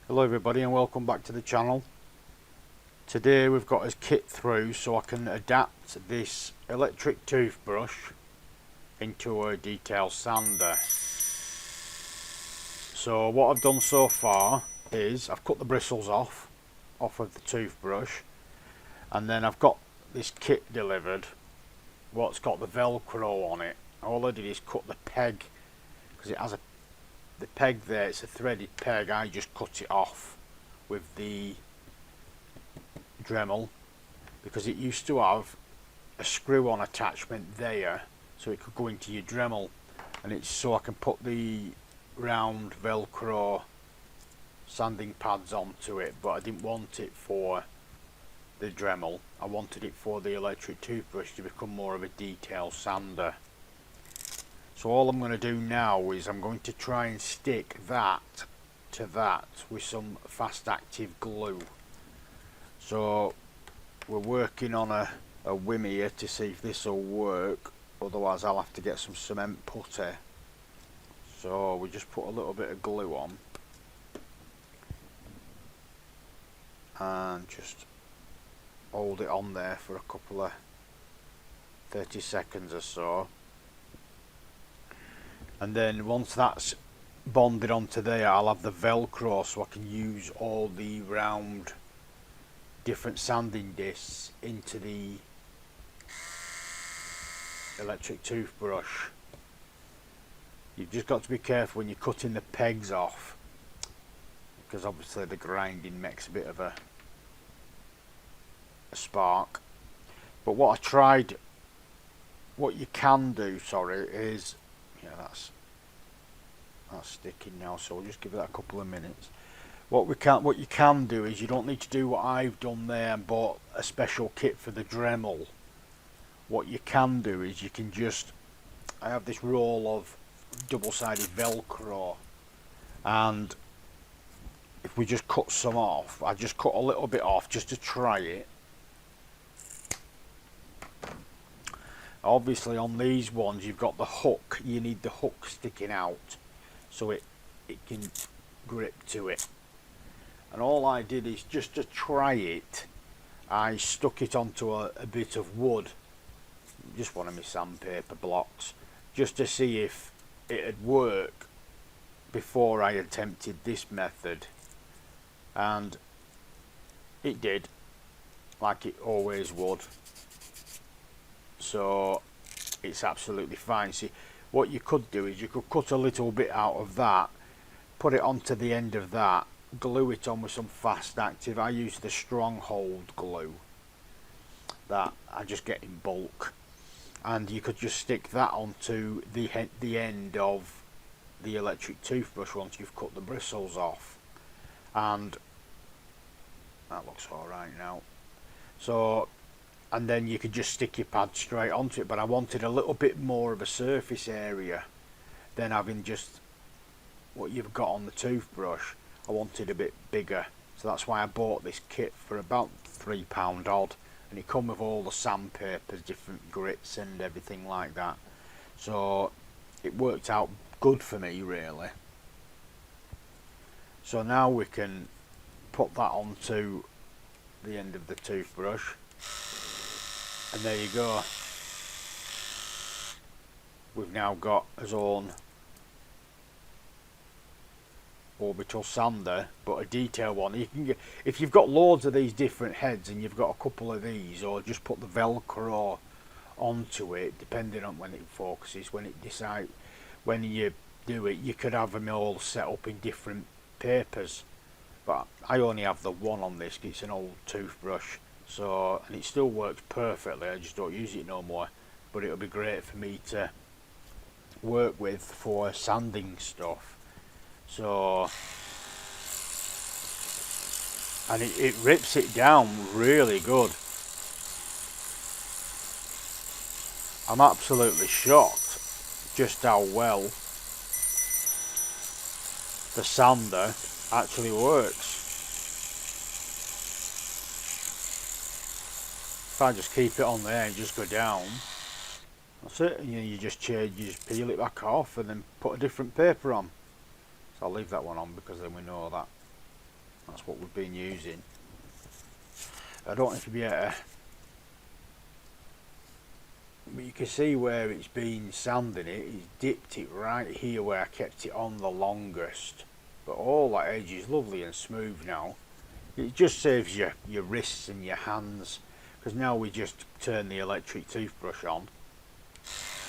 Hello everybody and welcome back to the channel. Today we've got his kit through so I can adapt this electric toothbrush into a detail sander. So what I've done so far is I've cut the bristles off of the toothbrush, and then I've got this kit delivered, what's got the velcro on it. All I did is cut the peg, because it has the peg there, it's a threaded peg. I just cut it off with the Dremel because it used to have a screw-on attachment there so it could go into your Dremel, and it's so I can put the round velcro sanding pads onto it, but I didn't want it for the Dremel. I wanted it for the electric toothbrush to become more of a detail sander. So all I'm going to do now is I'm going to try and stick that to that with some fast active glue. So we're working on a whim here to see if this will work, otherwise I'll have to get some cement putty. So we just put a little bit of glue on and just hold it on there for a couple of 30 seconds or so. And then once that's bonded onto there, I'll have the velcro so I can use all the round different sanding discs into the electric toothbrush. You've just got to be careful when you're cutting the pegs off, because obviously the grinding makes a bit of a spark. But what you can do, is, yeah, that's sticking now, so we'll just give that a couple of minutes. What you can do is, you don't need to do what I've done there and bought a special kit for the Dremel. What you can do is you can just, I have this roll of double-sided velcro, and if we just cut some off, I just cut a little bit off just to try it. Obviously on these ones you've got the hook, you need the hook sticking out so it can grip to it. And all I did is, just to try it, I stuck it onto a bit of wood, just one of my sandpaper blocks, just to see if it'd work before I attempted this method. And it did, like it always would. So it's absolutely fine. See, what you could do is you could cut a little bit out of that, put it onto the end of that, glue it on with some fast active. I use the Stronghold glue that I just get in bulk, and you could just stick that onto the end of the electric toothbrush once you've cut the bristles off, and that looks alright now. So, and then you could just stick your pad straight onto it, but I wanted a little bit more of a surface area than having just what you've got on the toothbrush. I wanted a bit bigger, so that's why I bought this kit for about £3 odd, and it come with all the sandpapers, different grits and everything like that. So it worked out good for me, really. So now we can put that onto the end of the toothbrush, and there you go. We've now got his own orbital sander, but a detail one. You can get, if you've got loads of these different heads and you've got a couple of these, or just put the velcro onto it, depending on when it focuses, when you do it, you could have them all set up in different papers. But I only have the one on this, it's an old toothbrush, so, and it still works perfectly. I just don't use it no more, but it'll be great for me to work with for sanding stuff. So, and it rips it down really good. I'm absolutely shocked just how well the sander actually works. If I just keep it on there and just go down, that's it. And you just peel it back off and then put a different paper on. So I'll leave that one on because then we know that That's what we've been using. I don't know if you'll be able to, but you can see where it's been sanding it. He's dipped it right here where I kept it on the longest. But all that edge is lovely and smooth now. It just saves your wrists and your hands, because now we just turn the electric toothbrush on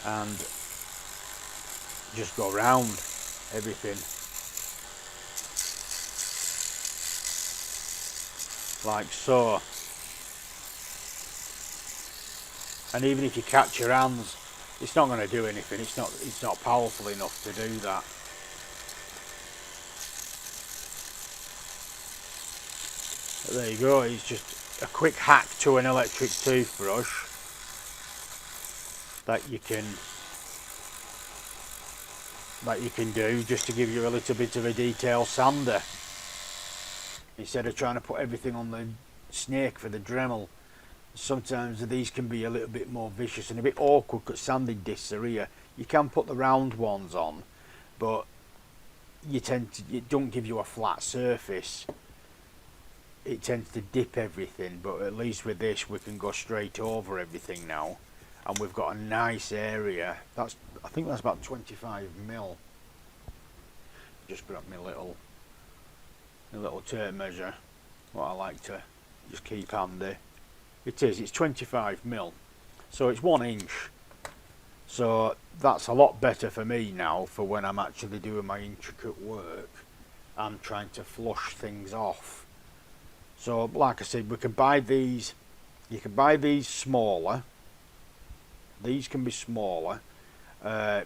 and just go round everything like so. And even if you catch your hands, it's not going to do anything. It's not powerful enough to do that. But there you go. It's just a quick hack to an electric toothbrush that you can do just to give you a little bit of a detail sander, instead of trying to put everything on the snake for the Dremel. Sometimes these can be a little bit more vicious and a bit awkward because sanding discs are here. You can put the round ones on, but it don't give you a flat surface. It tends to dip everything, but at least with this we can go straight over everything now, and we've got a nice area. I think that's about 25mm. Just grab my little tape measure, what I like to just keep handy. It's 25mm, so it's 1 inch. So that's a lot better for me now for when I'm actually doing my intricate work and trying to flush things off. So like I said, we can buy these. You can buy these smaller. These can be smaller, so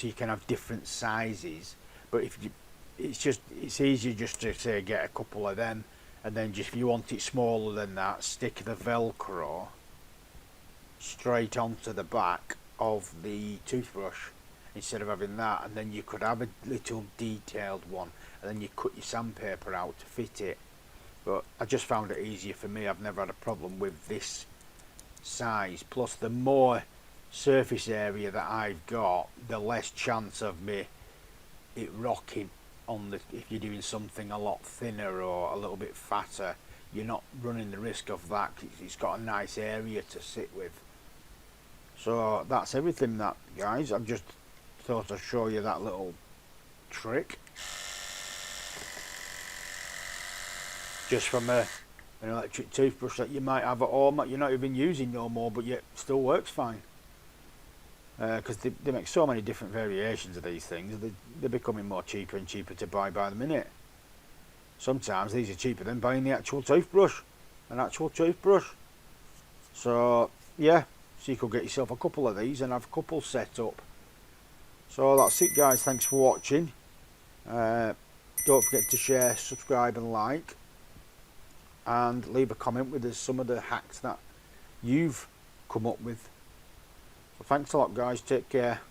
you can have different sizes. But it's easier just to say get a couple of them. And then just if you want it smaller than that, stick the Velcro straight onto the back of the toothbrush instead of having that, and then you could have a little detailed one, and then you cut your sandpaper out to fit it. But I just found it easier for me. I've never had a problem with this size. Plus, the more surface area that I've got, the less chance of me it rocking. If you're doing something a lot thinner or a little bit fatter, you're not running the risk of that. It's got a nice area to sit with. So that's everything, that guys. I've just thought I'd show you that little trick, just from an electric toothbrush that you might have at home that you're not even using no more, but yet still works fine. Because they make so many different variations of these things. They're becoming more cheaper and cheaper to buy by the minute. Sometimes these are cheaper than buying the actual toothbrush, an actual toothbrush. So yeah, so you could get yourself a couple of these and have a couple set up. So that's it, guys. Thanks for watching. Don't forget to share, subscribe and like, and leave a comment with us some of the hacks that you've come up with. So thanks a lot, guys. Take care.